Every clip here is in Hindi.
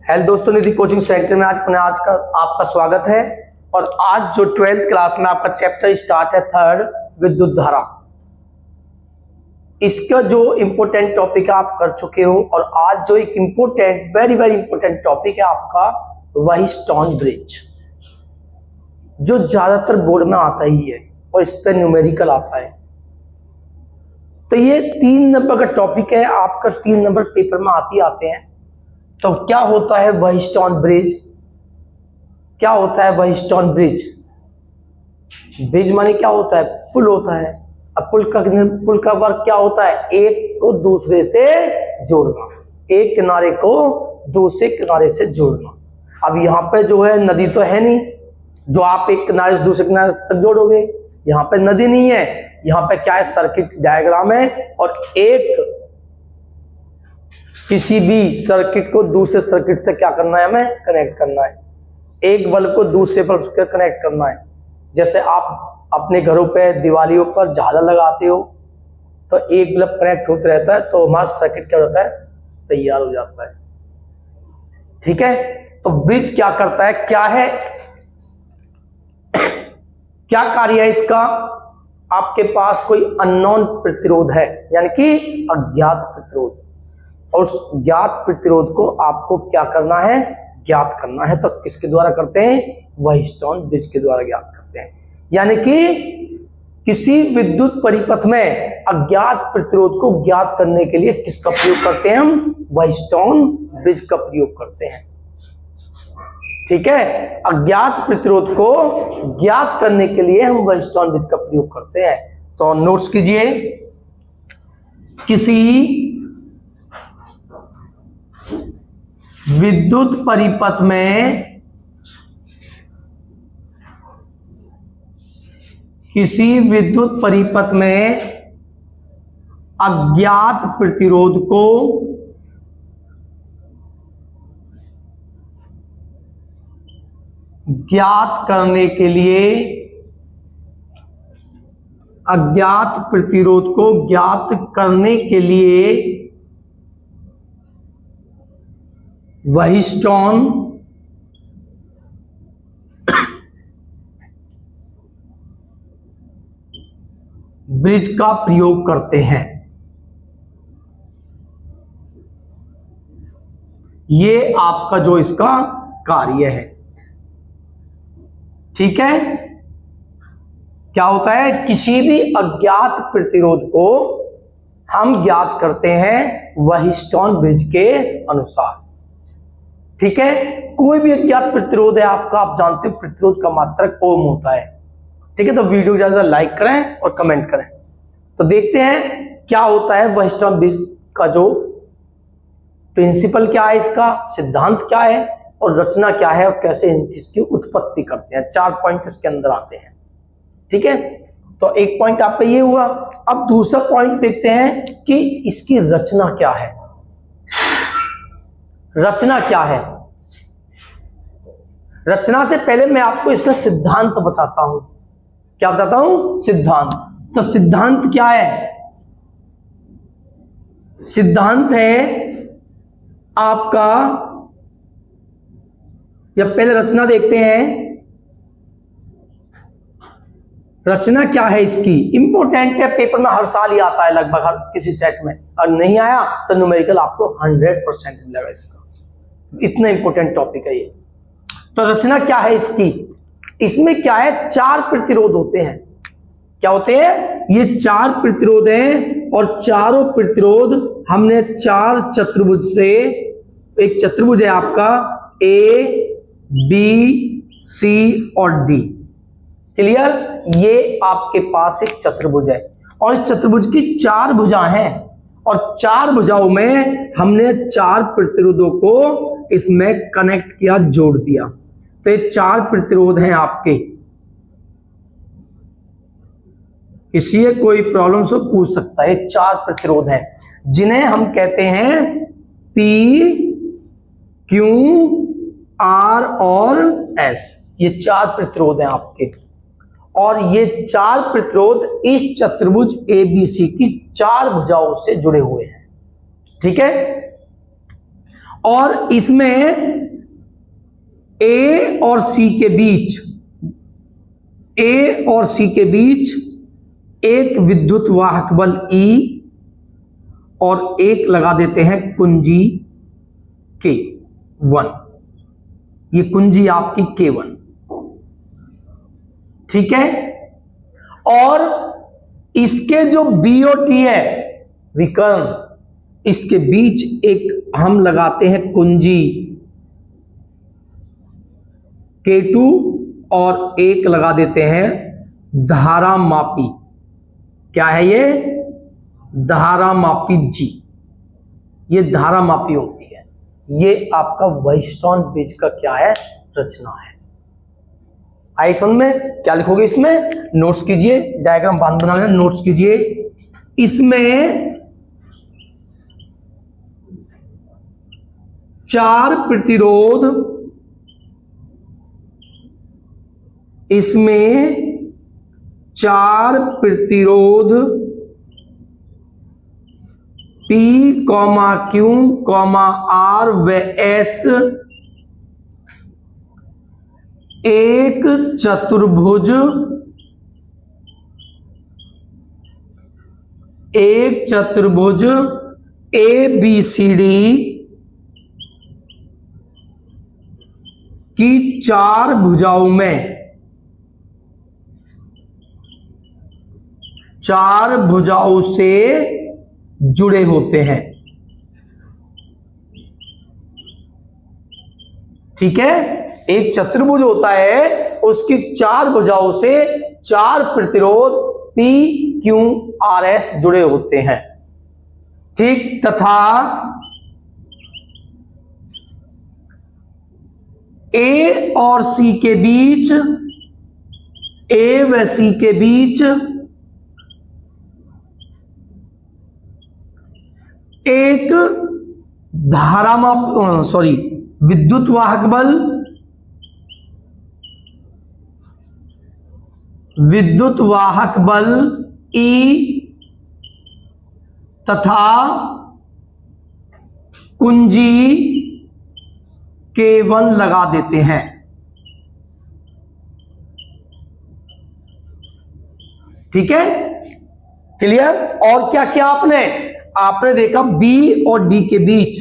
हेलो दोस्तों, निधि कोचिंग सेंटर में आज का आपका स्वागत है। और आज जो 12th क्लास में आपका चैप्टर स्टार्ट है थर्ड, विद्युत धारा, इसका जो इंपॉर्टेंट टॉपिक है आप कर चुके हो। और आज जो एक important very very important topic है आपका व्हीटस्टोन ब्रिज, जो ज्यादातर बोर्ड में आता ही है और इस पर न्यूमेरिकल आता है। तो ये 3 नंबर का टॉपिक है आपका, 3 नंबर पेपर में आते हैं। तो क्या होता है व्हीटस्टोन ब्रिज? क्या होता है व्हीटस्टोन ब्रिज? ब्रिज माने क्या होता है? पुल होता है। अब पुल का वर्क क्या होता है? एक को दूसरे से जोड़ना, एक किनारे को दूसरे किनारे से जोड़ना। अब यहाँ पे जो है नदी तो है नहीं जो आप एक किनारे से दूसरे किनारे तक जोड़ोगे। यहाँ पे नदी नहीं है, यहाँ पे क्या है? सर्किट डायग्राम है। और एक किसी भी सर्किट को दूसरे सर्किट से क्या करना है? हमें कनेक्ट करना है। एक बल्ब को दूसरे बल्ब से कनेक्ट करना है। जैसे आप अपने घरों पे दिवालियों पर झालर लगाते हो तो एक बल्ब कनेक्ट होता रहता है तो हमारा सर्किट क्या होता है? तैयार हो जाता है। ठीक है, तो ब्रिज क्या करता है? क्या है, क्या कार्य है इसका? आपके पास कोई अननोन प्रतिरोध है, यानी कि अज्ञात प्रतिरोध, और उस ज्ञात प्रतिरोध को आपको क्या करना है? ज्ञात करना है। तो किसके द्वारा करते हैं? व्हीटस्टोन ब्रिज के द्वारा ज्ञात करते हैं। यानी कि किसी विद्युत परिपथ में अज्ञात प्रतिरोध को ज्ञात करने के लिए किसका प्रयोग करते हैं? हम व्हीटस्टोन ब्रिज का प्रयोग करते हैं। ठीक है, अज्ञात प्रतिरोध को ज्ञात करने के लिए हम व्हीटस्टोन ब्रिज का प्रयोग करते हैं। तो नोट्स कीजिए, किसी विद्युत परिपथ में अज्ञात प्रतिरोध को ज्ञात करने के लिए, अज्ञात प्रतिरोध को ज्ञात करने के लिए व्हीटस्टोन ब्रिज का प्रयोग करते हैं। ये आपका जो इसका कार्य है। ठीक है, क्या होता है? किसी भी अज्ञात प्रतिरोध को हम ज्ञात करते हैं व्हीटस्टोन ब्रिज के अनुसार। ठीक है, कोई भी अज्ञात प्रतिरोध है आपका, आप जानते हो प्रतिरोध का मात्रक ओम होता है। ठीक है, तो वीडियो ज्यादा लाइक करें और कमेंट करें। तो देखते हैं क्या होता है व्हीटस्टोन ब्रिज का जो प्रिंसिपल क्या है, इसका सिद्धांत क्या है और रचना क्या है और कैसे इसकी उत्पत्ति करते हैं। 4 पॉइंट इसके अंदर आते हैं। ठीक है, तो एक पॉइंट आपका ये हुआ। अब दूसरा पॉइंट देखते हैं कि इसकी रचना क्या है। रचना क्या है? रचना से पहले मैं आपको इसका सिद्धांत बताता हूं। क्या बताता हूं? सिद्धांत। तो सिद्धांत क्या है? सिद्धांत है आपका, या पहले रचना देखते हैं। रचना क्या है इसकी? इंपॉर्टेंट है, पेपर में हर साल ही आता है लगभग हर किसी सेट में। और नहीं आया तो न्यूमेरिकल आपको 100% मिलेगा इसका। इतना इंपॉर्टेंट टॉपिक है ये। तो रचना क्या है इसकी? इसमें क्या है? 4 प्रतिरोध होते हैं। क्या होते हैं? ये 4 प्रतिरोध हैं और चारों प्रतिरोध हमने 4 चतुर्भुज से, एक चतुर्भुज है आपका ए बी सी और डी। क्लियर? ये आपके पास एक चतुर्भुज है और इस चतुर्भुज की 4 भुजाएं हैं और 4 भुजाओं में हमने 4 प्रतिरोधों को इसमें कनेक्ट किया, जोड़ दिया। तो ये 4 प्रतिरोध हैं आपके। इसलिए कोई प्रॉब्लम से पूछ सकता है। 4 प्रतिरोध हैं जिन्हें हम कहते हैं पी, क्यू, आर और एस। ये 4 प्रतिरोध हैं आपके। और ये 4 प्रतिरोध इस चतुर्भुज एबीसी की 4 भुजाओं से जुड़े हुए हैं। ठीक है, और इसमें ए और सी के बीच, ए और सी के बीच एक विद्युत वाहक बल E और एक लगा देते हैं कुंजी K1। ये कुंजी आपकी K1, ठीक है। और इसके जो B और T है विकर्ण, इसके बीच एक हम लगाते हैं कुंजी K2 और एक लगा देते हैं धारा मापी। क्या है ये? धारा मापी G। ये धारा मापी होती है। ये आपका व्हीटस्टोन ब्रिज का क्या है? रचना है। आई समझ में? क्या लिखोगे इसमें? नोट्स कीजिए, डायग्राम बांध बना लेना, नोट्स कीजिए। इसमें 4 प्रतिरोध, इसमें 4 प्रतिरोध P, Q, R व S एक चतुर्भुज, ABCD की 4 भुजाओं में, 4 भुजाओं से जुड़े होते हैं। ठीक है, एक चतुर्भुज होता है, उसकी 4 भुजाओं से 4 प्रतिरोध P, Q, R, S जुड़े होते हैं। ठीक, तथा A और C के बीच, A व C के बीच एक विद्युत वाहक बल E तथा कुंजी K1 लगा देते हैं। ठीक है, क्लियर? और क्या किया आपने देखा B और D के बीच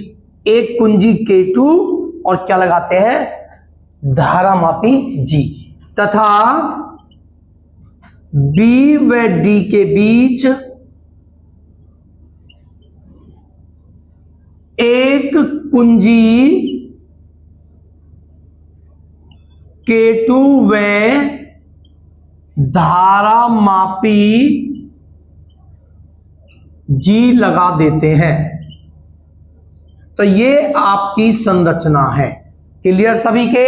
एक कुंजी K2 और क्या लगाते हैं? धारा मापी G, तथा B व D के बीच एक कुंजी K2 व धारा मापी G लगा देते हैं। तो ये आपकी संरचना है। क्लियर सभी के?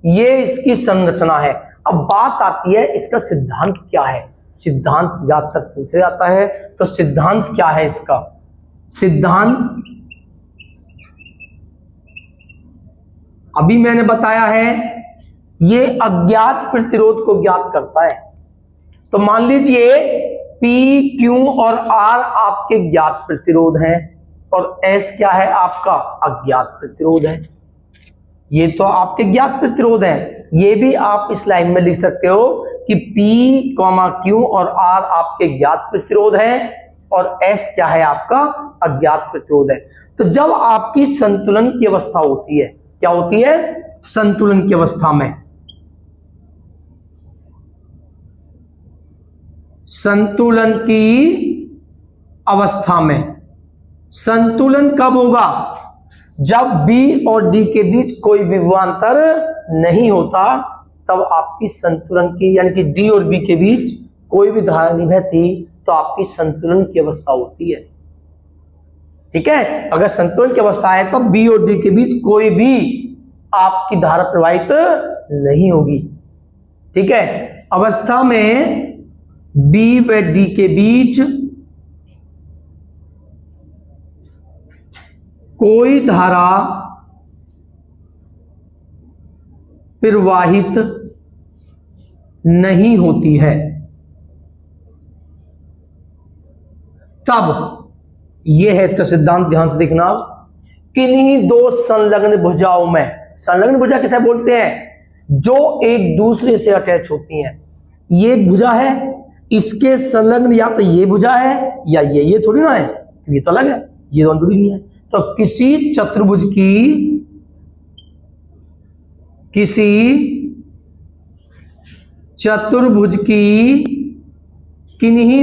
ये इसकी संरचना है। अब बात आती है इसका सिद्धांत क्या है। सिद्धांत ज्यादातर पूछा जाता है, तो सिद्धांत क्या है इसका? सिद्धांत अभी मैंने बताया है, ये अज्ञात प्रतिरोध को ज्ञात करता है। तो मान लीजिए P, Q और R आपके ज्ञात प्रतिरोध हैं और S क्या है? आपका अज्ञात प्रतिरोध है। ये तो आपके ज्ञात प्रतिरोध है। ये भी आप इस लाइन में लिख सकते हो कि P, Q और R आपके ज्ञात प्रतिरोध हैं और S क्या है? आपका अज्ञात प्रतिरोध है। तो जब आपकी संतुलन की अवस्था होती है, क्या होती है? संतुलन की अवस्था में, संतुलन की अवस्था में, संतुलन कब होगा? जब B और D के बीच कोई विभवांतर नहीं होता, तब आपकी संतुलन की, यानी कि D और B के बीच कोई भी धारा नहीं बहती, तो आपकी संतुलन की अवस्था होती है। ठीक है, अगर संतुलन की अवस्था है तो B और D के बीच कोई भी आपकी धारा प्रवाहित नहीं होगी। ठीक है, अवस्था में B व D के बीच कोई धारा प्रवाहित नहीं होती है। तब यह है इसका सिद्धांत, ध्यान से देखना। किन्हीं दो संलग्न भुजाओं में, संलग्न भुजा किसे बोलते हैं? जो एक दूसरे से अटैच होती हैं। ये एक भुजा है, इसके संलग्न या तो ये भुजा है या ये थोड़ी ना है, ये तो अलग है, ये दोनों जुड़ी हुई है। तो किसी चतुर्भुज की किन्हीं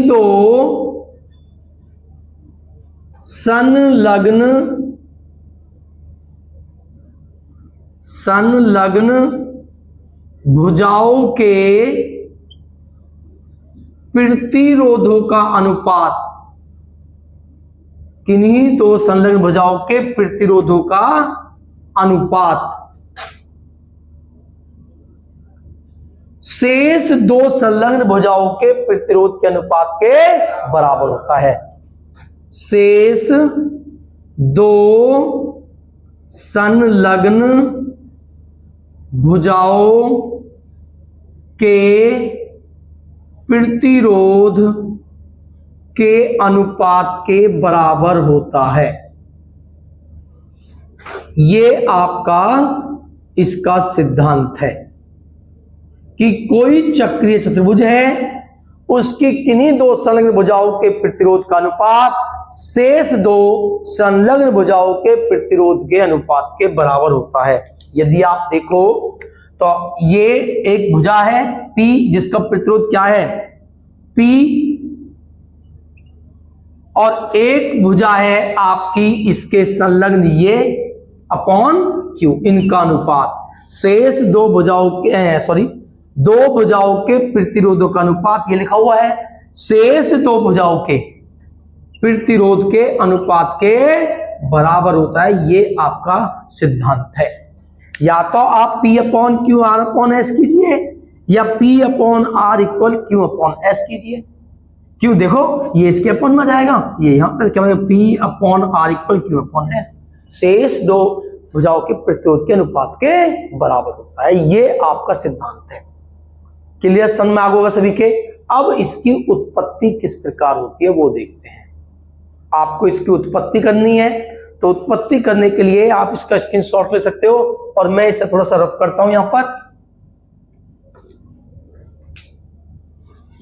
दो संलग्न भुजाओं के प्रतिरोधों का अनुपात, किन्हीं दो संलग्न भुजाओं के प्रतिरोधों का अनुपात शेष दो संलग्न भुजाओं के प्रतिरोध के अनुपात के बराबर होता है। शेष दो संलग्न भुजाओं के प्रतिरोध के अनुपात के बराबर होता है। ये आपका इसका सिद्धांत है कि कोई चक्रीय चतुर्भुज है, उसकी किन्हीं दो संलग्न भुजाओं के प्रतिरोध का अनुपात शेष दो संलग्न भुजाओं के प्रतिरोध के अनुपात के बराबर होता है। यदि आप देखो तो ये एक भुजा है P, जिसका प्रतिरोध क्या है P, और एक भुजा है आपकी इसके संलग्न ये अपॉन Q, इनका अनुपात शेष दो भुजाओं के प्रतिरोधों का अनुपात, ये लिखा हुआ है शेष दो भुजाओं के प्रतिरोध के अनुपात के बराबर होता है। ये आपका सिद्धांत है। या तो आप P upon Q R upon S कीजिए या P upon R equal Q upon S कीजिए। क्यों देखो ये इसके अपॉन में जाएगा, ये यहां पर क्या मतलब P upon R equal Q upon S, शेष दो भुजाओं के प्रतिरोध के अनुपात के बराबर होता है। ये आपका सिद्धांत है। क्लियर समझ में आ गया सभी के? अब इसकी उत्पत्ति किस प्रकार होती है वो देखते हैं। आपको इसकी उत्पत्ति करनी है, तो उत्पत्ति करने के लिए आप इसका स्क्रीनशॉट ले सकते हो और मैं इसे थोड़ा सा रफ करता हूं यहां पर।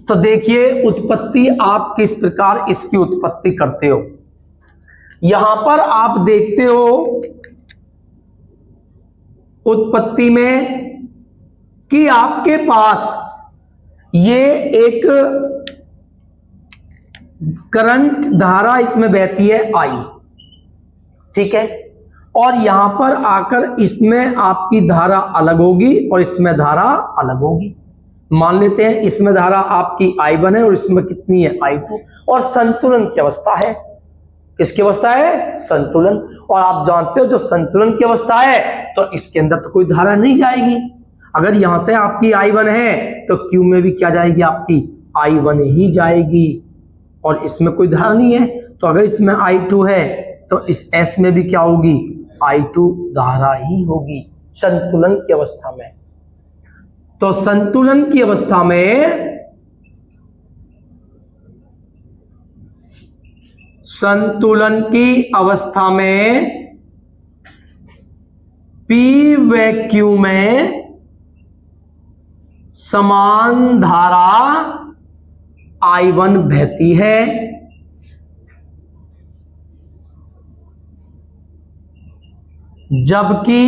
तो देखिए उत्पत्ति आप किस प्रकार इसकी उत्पत्ति करते हो। यहां पर आप देखते हो उत्पत्ति में कि आपके पास ये एक करंट धारा इसमें बहती है I, ठीक है, और यहां पर आकर इसमें आपकी धारा अलग होगी और इसमें धारा अलग होगी। मान लेते हैं इसमें धारा आपकी I1 है और इसमें कितनी है I2, और संतुलन की अवस्था है। किसकी अवस्था है? संतुलन। और आप जानते हो जो संतुलन की अवस्था है तो इसके अंदर तो कोई धारा नहीं जाएगी। अगर यहां से आपकी I1 है तो Q में भी क्या जाएगी? आपकी I1 ही जाएगी, और इसमें कोई धारा नहीं है। तो अगर इसमें I2 है तो इस S में भी क्या होगी? I2 धारा ही होगी संतुलन की अवस्था में। तो संतुलन की अवस्था में P व Q में समान धारा I1 बहती है, जबकि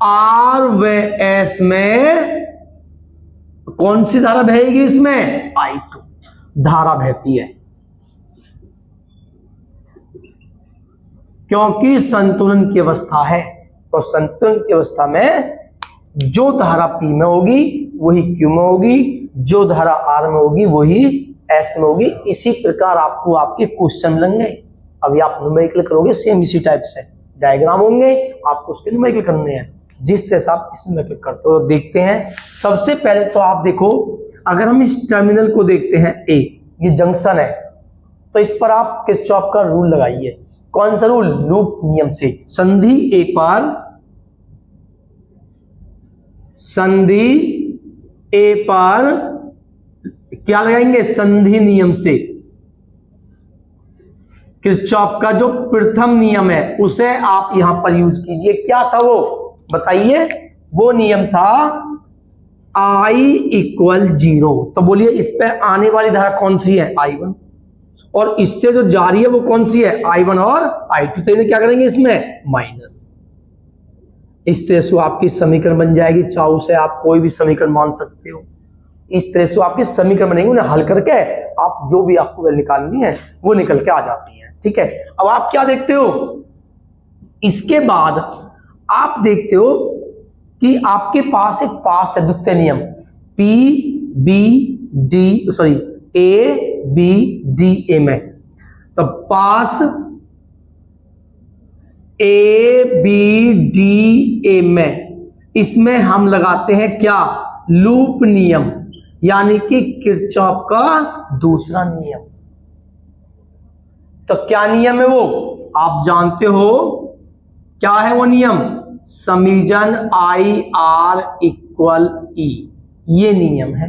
R व S में कौन सी धारा बहेगी? इसमें I2 धारा बहती है, क्योंकि संतुलन की अवस्था है। तो संतुलन की अवस्था में जो धारा P में होगी वही Q में होगी, जो धारा R में होगी वही S में होगी। इसी प्रकार आपको आपके क्वेश्चन मिलेंगे। अभी आप न्यूमेरिकल करोगे सेम इसी टाइप से डायग्राम होंगे, आपको उसके न्यूमेरिकल करने हैं जिस तरह से आप इस न्यूमेरिकल करते हो। देखते हैं सबसे पहले तो आप देखो, अगर हम इस टर्मिनल को देखते हैं A, ये जंक्शन है, तो इस पर आप किरचॉफ का रूल लगाइए। कौन सा रूल? लूप नियम से। संधि A पर क्या लगाएंगे? संधि नियम से। किरचॉफ का जो प्रथम नियम है उसे आप यहां पर यूज कीजिए। क्या था वो बताइए? वो नियम था I इक्वल 0। तो बोलिए इस पे आने वाली धारा कौन सी है? I1। और इससे जो जा रही है वो कौन सी है? I1 और I2। तो इन्हें क्या करेंगे इसमें? माइनस। इस तरह से आपकी समीकरण बन जाएगी। चाहू से आप कोई भी समीकरण मान सकते हो। इस तरह से आपकी समीकरण बनेंगे, उन्हें हल करके आप जो भी आपको वैल्यू निकालनी है वो निकल के आ जाती है। ठीक है, अब आप क्या देखते हो? इसके बाद आप देखते हो कि आपके पास एक पास है द्वितीय नियम P B D sorry A B D A में। तो पास A B D A में इसमें हम लगाते हैं क्या? लूप नियम, यानी कि किरचॉफ का दूसरा नियम। तो क्या नियम है वो? आप जानते हो क्या है वो नियम? समीजन IR इक्वल E, ये नियम है।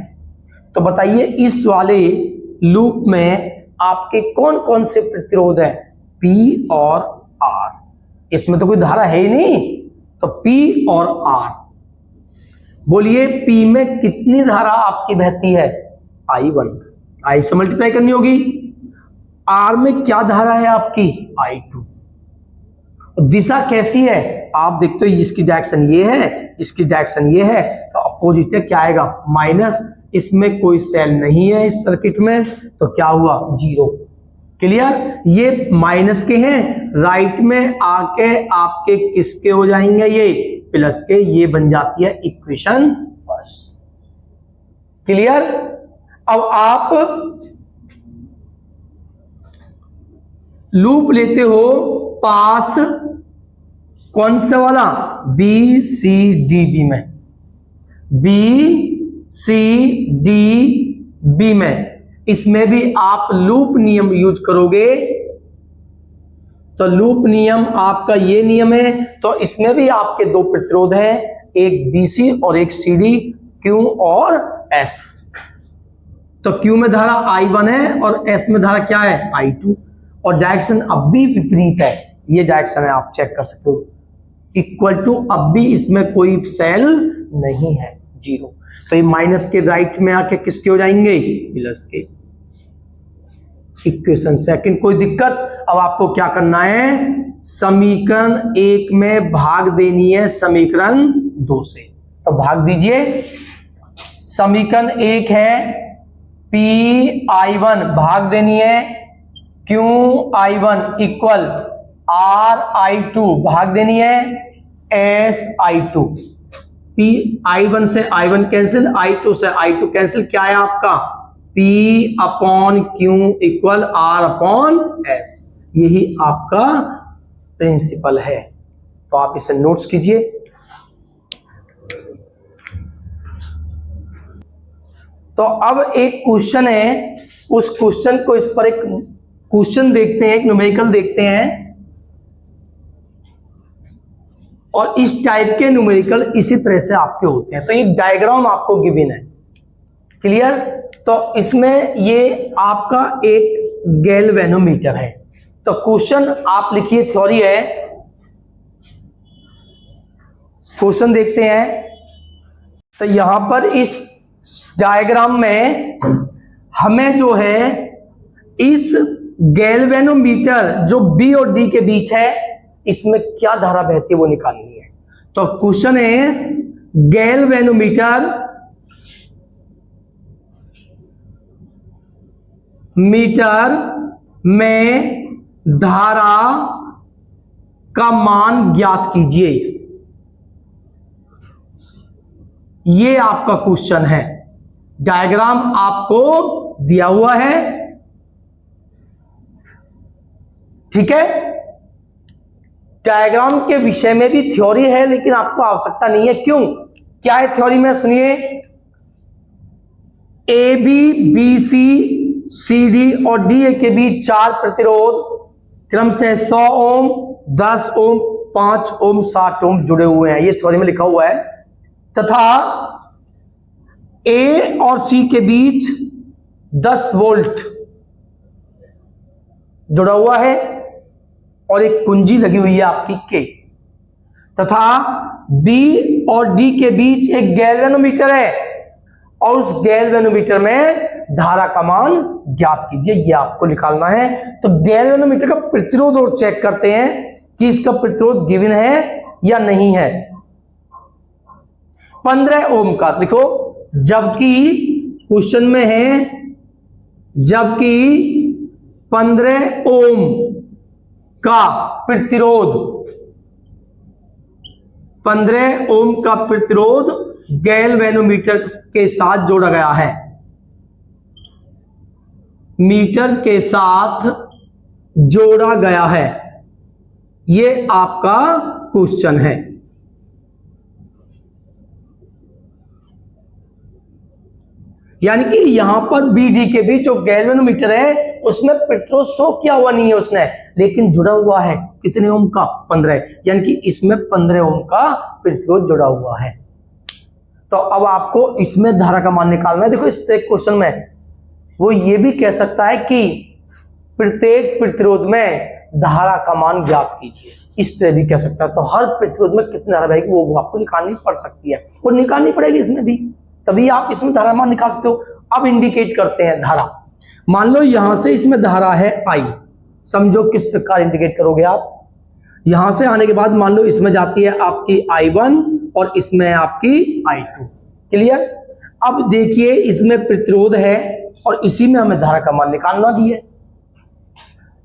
तो बताइए इस वाले लूप में आपके कौन कौन से प्रतिरोध है? P और R। इसमें तो कोई धारा है ही नहीं, तो P और R। बोलिए P में कितनी धारा आपकी बहती है? I1। I से मल्टीप्लाई करनी होगी। R में क्या धारा है आपकी? I2। दिशा कैसी है? आप देखते हो इसकी डायरेक्शन ये है, इसकी डायरेक्शन ये है, तो अपोजिट है, क्या आएगा? माइनस। इसमें कोई सेल नहीं है इस सर्किट में, तो क्या हुआ? 0। क्लियर? ये माइनस के हैं, राइट में आके आपके किसके हो जाएंगे? ये प्लस के। ये बन जाती है इक्वेशन फर्स्ट। क्लियर? अब आप लूप लेते हो पास कौन सा वाला? B C D B में। B C D B में इसमें भी आप लूप नियम यूज करोगे। तो लूप नियम आपका ये नियम है। तो इसमें भी आपके दो प्रतिरोध हैं, एक BC और एक CD, Q और S। तो Q में धारा I1 है और S में धारा क्या है? I2। और डायरेक्शन अब भी विपरीत है, ये डायरेक्शन है, आप चेक कर सकते हो। इक्वल टू, अब भी इसमें कोई सेल नहीं है, 0। तो ये माइनस के राइट में आके किसके हो जाएंगे? प्लस के। Equation second. कोई दिक्कत? अब आपको क्या करना है? समीकरण 1 में भाग देनी है समीकरण 2 से। तो भाग दीजिए। समीकरण 1 है PI1, भाग देनी है QI1 इक्वल RI2, भाग देनी है SI2। PI1 से I1 कैंसिल, I2 से I2 कैंसिल, क्या है आपका? P upon Q equal R upon S। यही आपका प्रिंसिपल है। तो आप इसे नोट्स कीजिए। तो अब एक क्वेश्चन है, उस क्वेश्चन को, इस पर एक क्वेश्चन देखते हैं, एक न्यूमेरिकल देखते हैं। और इस टाइप के न्यूमेरिकल इसी तरह से आपके होते हैं। तो ये डायग्राम आपको गिवन है। क्लियर? तो इसमें ये आपका एक गैल्वेनोमीटर है। तो क्वेश्चन आप लिखिए, थ्योरी है। क्वेश्चन देखते हैं। तो यहां पर इस डायग्राम में हमें जो है इस गैल्वेनोमीटर जो B और D के बीच है, इसमें क्या धारा बहती है वो निकालनी है। तो क्वेश्चन है, गैल्वेनोमीटर में धारा का मान ज्ञात कीजिए। ये आपका क्वेश्चन है। डायग्राम आपको दिया हुआ है, ठीक है। डायग्राम के विषय में भी थ्योरी है, लेकिन आपको आवश्यकता नहीं है। क्यों? क्या है थ्योरी में? सुनिए। AB, BC, CD और DA के बीच 4 प्रतिरोध क्रम से 100 ओम, 10 ओम, 5 ओम, 60 ओम जुड़े हुए हैं। ये थ्योरी में लिखा हुआ है। तथा A और C के बीच 10 वोल्ट जुड़ा हुआ है और एक कुंजी लगी हुई है आपकी K, तथा B और D के बीच एक गैल्वेनोमीटर है और उस गैल्वेनोमीटर में धारा का मान ज्ञात कीजिए, ये आपको निकालना है। तो गैल्वेनोमीटर का प्रतिरोध और चेक करते हैं कि इसका प्रतिरोध गिवन है या नहीं है। 15 ओम का देखो, जबकि क्वेश्चन में है जबकि 15 ओम का प्रतिरोध, 15 ओम का प्रतिरोध गैल्वेनोमीटर के साथ जोड़ा गया है, मीटर के साथ जोड़ा गया है, ये आपका क्वेश्चन है। यानी कि यहां पर BD के बीच जो गैल्वेनोमीटर है उसमें प्रतिरोध शो किया हुआ नहीं है उसने, लेकिन जुड़ा हुआ है कितने ओम का, 15, यानी कि इसमें 15 ओम का प्रतिरोध जुड़ा हुआ है। तो अब आपको इसमें धारा का मान निकालना है। देखो इस क्वेश्चन में वो ये भी कह सकता है कि प्रत्येक प्रतिरोध में धारा का मान ज्ञात कीजिए, इस तरह भी कह सकता है। तो हर प्रतिरोध में कितनी धारा बहेगी वो आपको निकालनी पड़ सकती है, और निकालनी पड़ेगी इसमें भी, तभी आप इसमें धारा मान निकाल सकते हो। अब इंडिकेट करते हैं धारा। मान लो यहां से इसमें धारा है I, समझो किस प्रकार इंडिकेट करोगे आप। यहां से आने के बाद मान लो इसमें जाती है आपकी I1 और इसमें है आपकी I2, क्लियर। अब देखिए इसमें प्रतिरोध है और इसी में हमें धारा का मान निकालना भी है।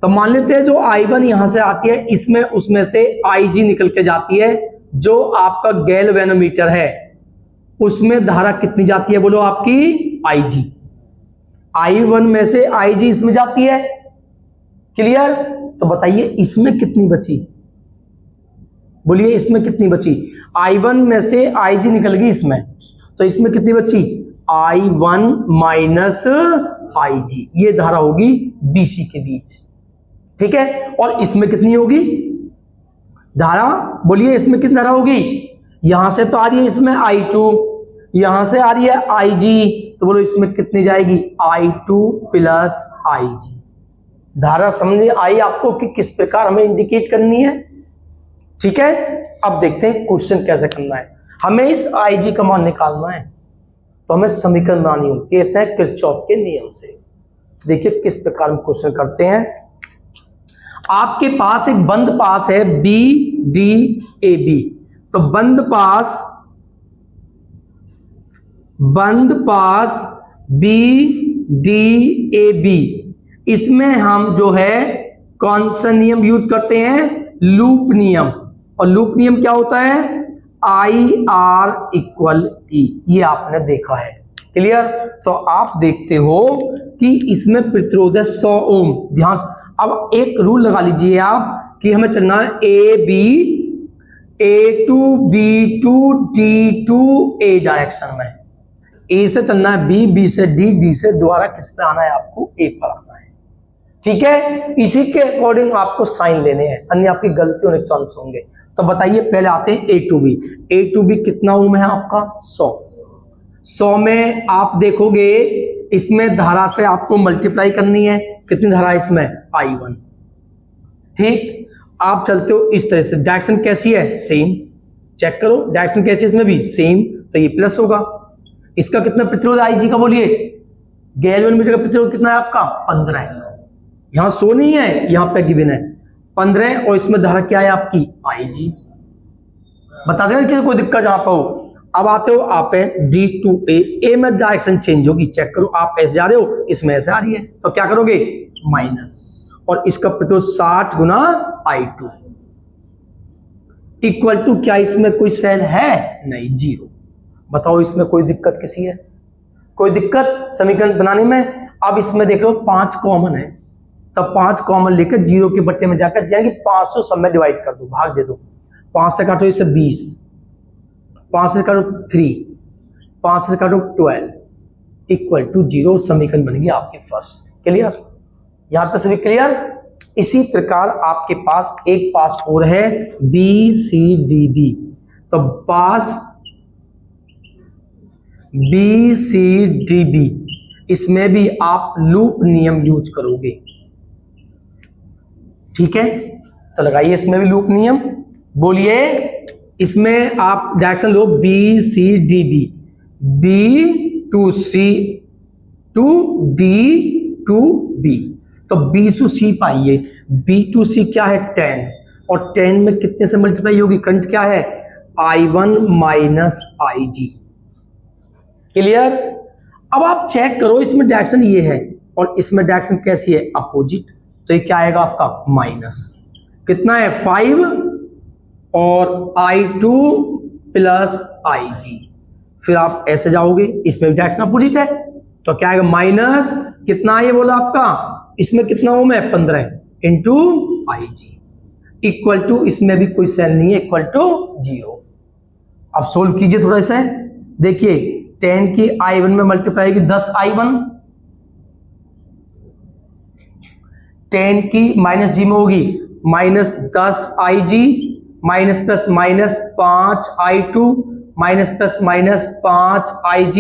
तो मान लेते हैं जो I1 यहां से आती है, इसमें उसमें से IG निकल के जाती है, जो आपका गैल्वेनोमीटर है उसमें धारा कितनी जाती है बोलो, आपकी IG। I1 में से IG इसमें जाती है, क्लियर। तो बताइए इसमें कितनी बची, बोलिए इसमें कितनी बची। I1 में से IG निकल गई इसमें, तो इसमें कितनी बची, I1 माइनस IG, ये धारा होगी BC के बीच, ठीक है। और इसमें कितनी होगी धारा, बोलिए इसमें कितनी धारा होगी। यहां से तो आ रही है इसमें I2, यहां से आ रही है IG, तो बोलो इसमें कितनी जाएगी, I2 प्लस IG। धारा समझ आई आपको कि किस प्रकार हमें इंडिकेट करनी है, ठीक है। अब देखते हैं क्वेश्चन कैसे करना है। हमें इस IG का मान निकालना है, तो हमें समीकरण बनानी होती है, ऐसा है किरचॉफ के नियम से। देखिए किस प्रकार हम क्वेश्चन करते हैं। आपके पास एक बंद पास है BDAB, तो बंद पास BDAB, इसमें हम जो है कौन सा नियम यूज करते हैं, लूप नियम। और लूप नियम क्या होता है, IR इक्वल E, ये आपने देखा है, क्लियर। तो आप देखते हो कि इसमें प्रतिरोध है 100 ओम, ध्यान। अब एक रूल लगा लीजिए आप कि हमें चलना है A to B to D to A direction में, A से चलना है B से D से दोबारा किस पे आना है, आपको A पर आना है, ठीक है। इसी के अकॉर्डिंग आपको साइन लेने हैं, अन्य आपकी गलती होने के चांस होंगे। तो बताइए पहले आते हैं A to B कितना ओम है आपका, 100 में आप देखोगे इसमें धारा से आपको मल्टीप्लाई करनी है, कितनी धारा है इसमें, I1, ठीक। आप चलते हो इस तरह से, डायरेक्शन कैसी है, सेम, चेक करो डायरेक्शन कैसी है इसमें भी सेम, तो ये प्लस होगा। इसका कितना प्रतिरोध IG का, बोलिए गैल्वेनोमीटर का प्रतिरोध कितना है आपका, 15 है। यहां 100 नहीं है, यहां पे गिवन है 15, और इसमें धारा क्या है आपकी, IG। बता देना कि कोई दिक्कत जहां पर हो। अब आते हो आप D to A में डायरेक्शन चेंज होगी, चेक करो, आप ऐसे जा रहे हो, इसमें ऐसे आ रही है, तो क्या करोगे, माइनस, और इसका प्रतिरोध 60 गुना I2 इक्वल टू, क्या इसमें कोई सेल है, नहीं, 0। बताओ इसमें कोई दिक्कत किसी है, कोई दिक्कत समीकरण बनाने में। अब इसमें देख लो 5 कॉमन है, तो 5 कॉमन लेकर 0 के बट्टे में जाकर यानी कि 500 सब में डिवाइड कर दो, भाग दे दो। 5 से काटो इसे 20, 5 से काटो 3, 5 से काटो 12 इक्वल टू 0, समीकरण बनेगी आपकी फर्स्ट, क्लियर। यहां तक सभी क्लियर। इसी प्रकार आपके पास एक पास और है BCDB, तो पास BCDB, इसमें भी आप लूप नियम यूज करोगे, ठीक है, तो लगाइए इसमें भी लूप नियम। बोलिए, इसमें आप डायरेक्शन लो B C D, B to C to D to B. तो बी टू सी पाइए, बी टू सी क्या है 10, और 10 में कितने से मल्टीप्लाई होगी, करंट क्या है I1 माइनस IG। क्लियर। अब आप चेक करो, इसमें डायरेक्शन ये है और इसमें डायरेक्शन कैसी है, अपोजिट। तो ये क्या आएगा आपका माइनस, कितना है 5 और I2 प्लस IG। फिर आप ऐसे जाओगे, इसमें भी डायरेक्शन अपोजिट है, तो क्या आएगा माइनस, कितना ये बोला आपका, इसमें कितना ओम है 15 इंटू IG इक्वल टू, इसमें भी कोई सेल नहीं है, इक्वल टू 0। अब सोल्व कीजिए थोड़ा सा, देखिए 10 की I1 में मल्टीप्लाई होगी 10 I1, 10 की माइनस जी में होगी minus 10 IG, minus plus minus 5 I2, minus plus minus 5 IG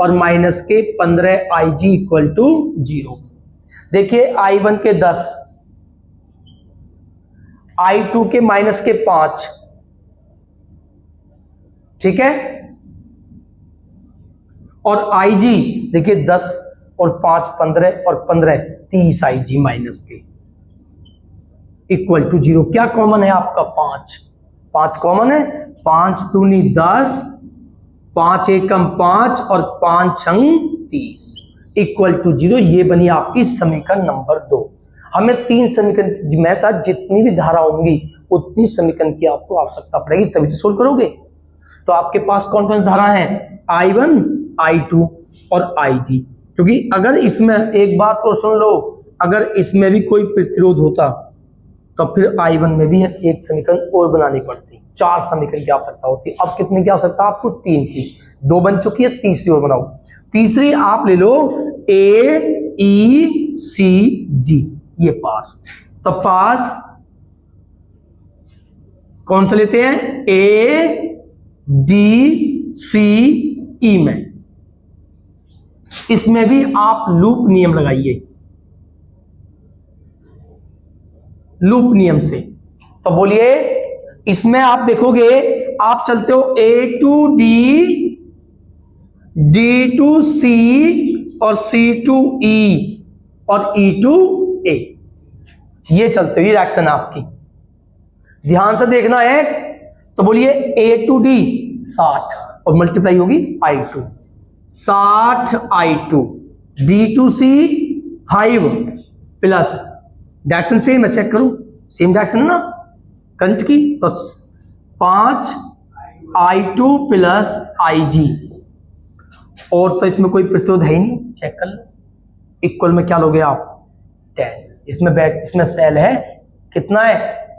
और माइनस के 15 IG इक्वल टू 0। देखिए I1 के 10, I2 के माइनस के 5, ठीक है, और IG देखिए 10 और 5 15 और 15 30 IG माइनस के इक्वल टू 0। क्या कॉमन है आपका 5, 5 कॉमन है, 5 दूनी 10, 5 एकम 5 और 5 छंग 30 इक्वल टू 0। ये बनी आपकी समीकरण नंबर 2। हमें 3 समीकरण में था, जितनी भी धारा होंगी उतनी समीकरण की आपको आवश्यकता पड़ेगी, तभी तो सोल्व करोगे। तो आपके पास कौन कौन सी धारा है, I1 I2 और IG। क्योंकि अगर इसमें एक बात तो सुन लो, अगर इसमें भी कोई प्रतिरोध होता तो फिर I1 में भी एक समीकरण और बनानी पड़ती, 4 समीकरण की आवश्यकता होती। अब कितने की आवश्यकता आपको, 3 की, 2 बन चुकी है, तीसरी और बनाओ। तीसरी आप ले लो AECD, ये पास। तो पास कौन सा लेते हैं, ADCE में, इसमें भी आप लूप नियम लगाइए, लूप नियम से। तो बोलिए, इसमें आप देखोगे, आप चलते हो A to D, D to C और C टू E और E टू A, ये चलते हो, ये रिएक्शन आपकी, ध्यान से देखना है। तो बोलिए A टू D 60 और मल्टीप्लाई होगी I2, 60 I2, D to C 5 plus direction same है, चेक करो सेम डायरेक्शन है ना करंट की, तो 5 I2 प्लस IG, और तो इसमें कोई प्रतिरोध है ही नहीं, चेक कर लो, इक्वल में क्या लोगे आप 10। इसमें सेल है, कितना है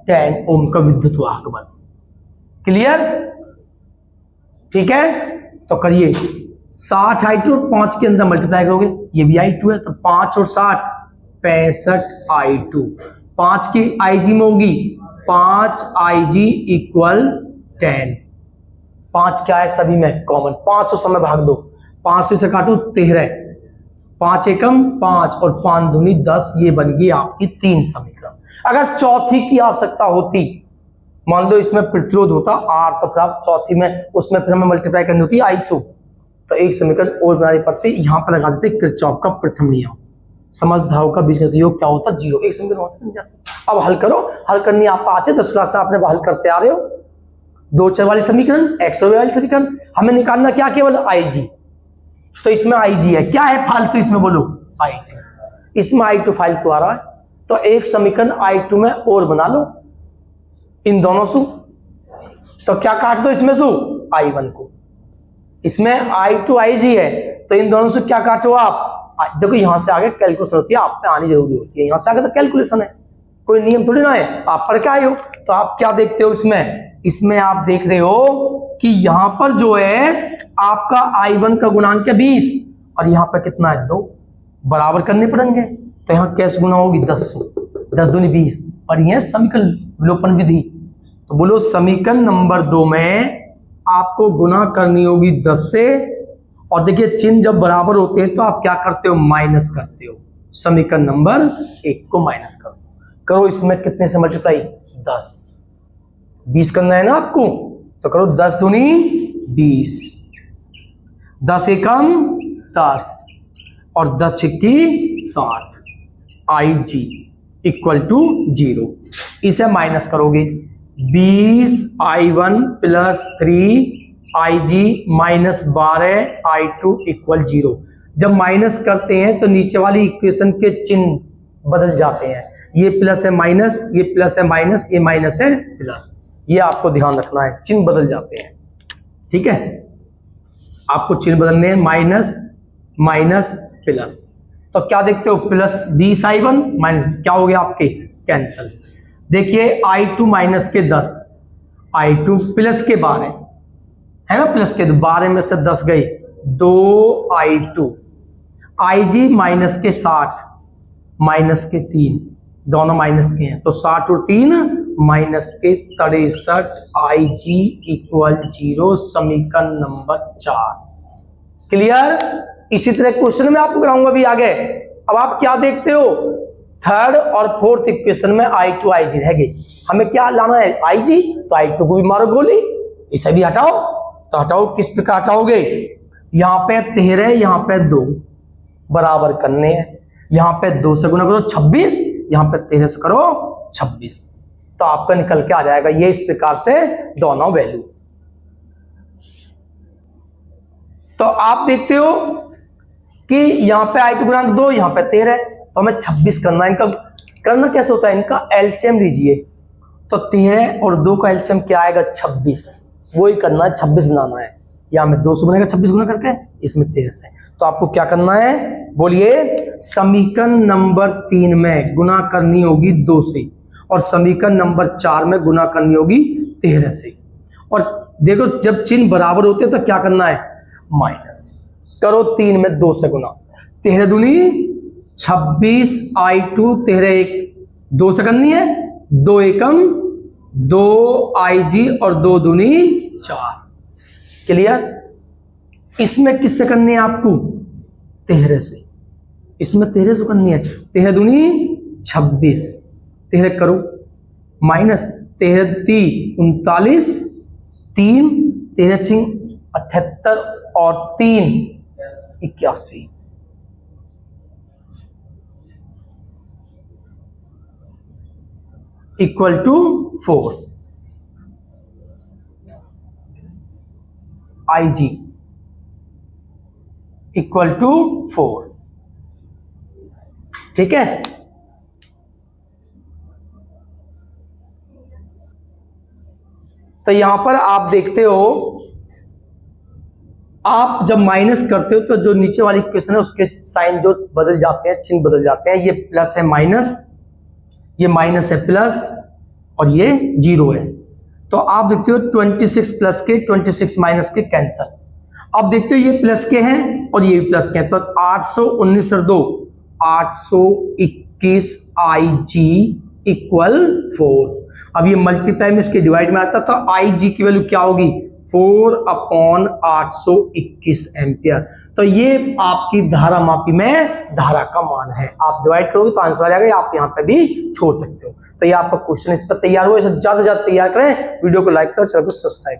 10 ओम का विद्युत वाहक बल। क्लियर, ठीक है। तो करिए 60 I2 और 5 के अंदर मल्टीप्लाई करोगे, ये भी I2 है, तो 5 और 60 65 I2, 5 की IG में होगी 5 IG इक्वल 10। 5 क्या है सभी में कॉमन, 500 समय भाग दो, 500 से काटो 13, 5 एकम 5 और 5 दूनी 10, ये बन गई आपकी 3 समीकरण। अगर चौथी की आवश्यकता होती, मान लो इसमें प्रतिरोध होता R, तो फिर आप चौथी में उसमें फिर हमें मल्टीप्लाई करनी होती I2, तो एक समीकरण और बनानी पड़ती, यहां पर लगा देते किरचॉफ का प्रथम नियम, समझदारों का बीजगणित योग क्या होता 0, एक समीकरण वहां से बन जाता। अब हल करो, हल करनी आपको आते, 10 क्लास से आपने हल करते आ रहे हो, 2 चर वाली समीकरण, x वाली समीकरण, हमें निकालना क्या केवल IG, तो इसमें IG है, क्या है फालतू इसमें बोलो I2, इसमें I2 फालतू आ रहा है, तो एक समीकरण I2 में और बना लो, इन दोनों से, तो क्या काट दो इसमें से I1 को, इसमें I2 IG है, तो इन दोनों से क्या काटो आप, देखो यहां से आगे कैलकुलेशन होती है, आप पे आनी जरूरी होती है, यहां से आगे तो कैलकुलेशन है, कोई नियम थोड़ी ना है, आप पढ़ के आए हो। तो आप क्या देखते हो इसमें आप देख रहे हो कि यहां पर जो है आपका I1 का गुणांक है 20 और यहां पर कितना है 2, बराबर करने पड़ेंगे, तो यहां कैसे गुना होगी 10 दूनी 20, और यह समीकरण विलोपन विधि। तो बोलो समीकरण नंबर 2 में आपको गुना करनी होगी 10 से, और देखिए चिन्ह जब बराबर होते हैं तो आप क्या करते हो माइनस करते हो, समीकरण नंबर 1 को माइनस करो, करो इसमें कितने से मल्टीप्लाई, 10, 20 करना है ना आपको, तो करो 10 दूनी 20, 10 एकम 10 और 10 छिक्की 60, IG इक्वल टू 0। इसे माइनस करोगे, 20I1 plus 3IG minus 12I2 equal 0। जब माइनस करते हैं तो नीचे वाली इक्वेशन के चिन्ह बदल जाते हैं, ये प्लस है माइनस, ये प्लस है माइनस, ये माइनस है प्लस, ये आपको ध्यान रखना है, चिन्ह बदल जाते हैं, ठीक है। आपको चिन्ह बदलने हैं, माइनस माइनस प्लस। तो क्या देखते हो, प्लस 20I1 माइनस क्या हो गया आपके, कैंसल। देखिए I2 माइनस के 10, I2 प्लस के 12 है ना, प्लस के 12 में से 10 गए, 2I2, IG माइनस के 60 माइनस के 3, दोनों माइनस के हैं तो 60 और 3 माइनस के 63, IG इक्वल 0, समीकरण नंबर 4। क्लियर। इसी तरह क्वेश्चन में आपको कराऊंगा भी आगे। अब आप क्या देखते हो, थर्ड और फोर्थ इक्वेशन में I2 IG रह गई, हमें क्या लाना है, IG, तो I2 को भी मारो गोली, इसे भी हटाओ। तो हटाओ, किस प्रकार हटाओगे, यहाँ पे 13, यहाँ पे 2 बराबर करने हैं, यहाँ पे 2 से गुना करो 26, यहाँ पे 13 से करो 26, तो आपका निकल के आ जाएगा ये इस प्रकार से दोनों वैल्यू। तो आप देखते हो कि यहाँ पे I2 गुणांक 2, यहाँ पे 13, तो हमें 26 करना है। इनका करना कैसे होता है, इनका एलसीएम लीजिए, तो 13 और 2 का एलसीएम क्या आएगा, 26, वही करना है, 26 बनाना है। यहाँ में 2 से बनेगा 26 गुना करके, इसमें 13 से। तो आपको क्या करना है, बोलिए, समीकरण नंबर 3 में गुना करनी होगी 2 से, और समीकरण नंबर 4 में गुना करनी होगी 13 से। और देखो जब चिन्ह बराबर होते हैं तो क्या करना है, माइनस करो, 3 में 2 से गुना, 13 दूनी 26, I2 13 1 2 से करनी है, 2 एकम 2 IG और 2 दूनी 4। क्लियर। इसमें किससे करनी है आपको, 13 से, इसमें 13 से करनी है, 13 दूनी 26, 13 करो, माइनस 13 3 39, 3 13 6 78 और 3 81 equal to 4, IG equal to 4, ठीक है। तो यहां पर आप देखते हो, आप जब माइनस करते हो तो जो नीचे वाली इक्वेशन है उसके साइन जो बदल जाते हैं, चिन्ह बदल जाते हैं, ये प्लस है माइनस, ये माइनस है प्लस, और ये 0 है। तो आप देखते हो 26 प्लस के 26 माइनस के कैंसल। अब देखते हो ये प्लस के हैं और ये प्लस के हैं, तो 819 और 2 821 IG इक्वल 4। अब ये मल्टीप्लाई में इसके डिवाइड में आता, तो IG की वैल्यू क्या होगी, 4/821 एम्पियर। तो ये आपकी धारा मापी में धारा का मान है। आप डिवाइड करोगे तो आंसर आ जाएगा, आप यहाँ पे भी छोड़ सकते हो। तो ये आपका क्वेश्चन इस पर तैयार हुआ, इसे ज्यादा से ज्यादा तैयार करें, वीडियो को लाइक करो, चैनल को सब्सक्राइब।